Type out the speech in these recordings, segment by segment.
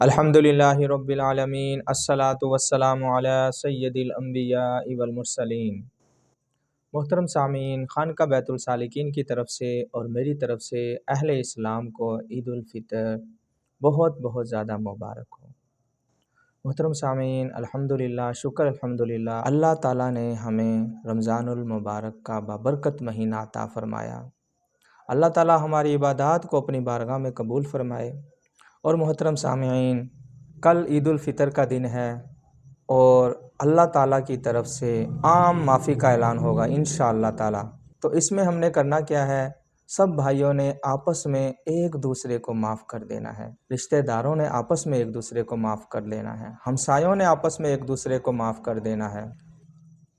الحمدللہ رب العالمین، الصلاۃ والسلام علی سید الانبیاء والمرسلین۔ محترم سامعین، خانقاہ بیت السالکین کی طرف سے اور میری طرف سے اہل اسلام کو عید الفطر بہت بہت زیادہ مبارک ہو۔ محترم سامعین، الحمدللہ، شکر الحمدللہ، اللہ تعالیٰ نے ہمیں رمضان المبارک کا بابرکت مہینہ عطا فرمایا۔ اللہ تعالیٰ ہماری عبادات کو اپنی بارگاہ میں قبول فرمائے۔ اور محترم سامعین، کل عید الفطر کا دن ہے اور اللہ تعالیٰ کی طرف سے عام معافی کا اعلان ہوگا انشاءاللہ تعالیٰ۔ تو اس میں ہم نے کرنا کیا ہے؟ سب بھائیوں نے آپس میں ایک دوسرے کو معاف کر دینا ہے، رشتہ داروں نے آپس میں ایک دوسرے کو معاف کر لینا ہے، ہمسایوں نے آپس میں ایک دوسرے کو معاف کر دینا ہے۔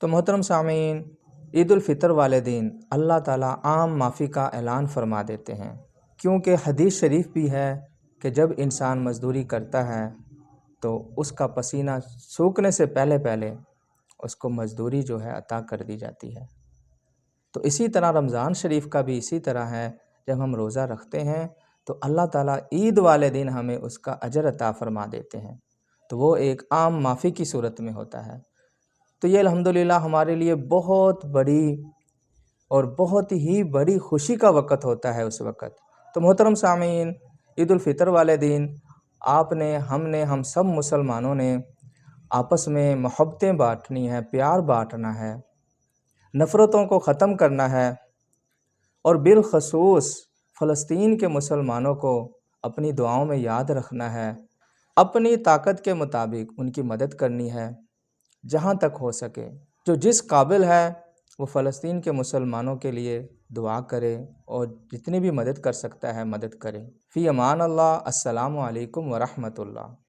تو محترم سامعین، عید الفطر والے دن اللہ تعالیٰ عام معافی کا اعلان فرما دیتے ہیں، کیونکہ حدیث شریف بھی ہے کہ جب انسان مزدوری کرتا ہے تو اس کا پسینہ سوکھنے سے پہلے اس کو مزدوری جو ہے عطا کر دی جاتی ہے۔ تو اسی طرح رمضان شریف کا بھی اسی طرح ہے، جب ہم روزہ رکھتے ہیں تو اللہ تعالیٰ عید والے دن ہمیں اس کا اجر عطا فرما دیتے ہیں، تو وہ ایک عام معافی کی صورت میں ہوتا ہے۔ تو یہ الحمدللہ ہمارے لیے بہت بڑی اور بہت ہی بڑی خوشی کا وقت ہوتا ہے اس وقت۔ تو محترم سامعین، عید الفطر والے دن ہم سب مسلمانوں نے آپس میں محبتیں بانٹنی ہیں، پیار بانٹنا ہے، نفرتوں کو ختم کرنا ہے، اور بالخصوص فلسطین کے مسلمانوں کو اپنی دعاؤں میں یاد رکھنا ہے، اپنی طاقت کے مطابق ان کی مدد کرنی ہے جہاں تک ہو سکے۔ جو جس قابل ہے وہ فلسطین کے مسلمانوں کے لیے دعا کرے اور جتنی بھی مدد کر سکتا ہے مدد کرے۔ فی امان اللہ، السلام علیکم ورحمۃ اللہ۔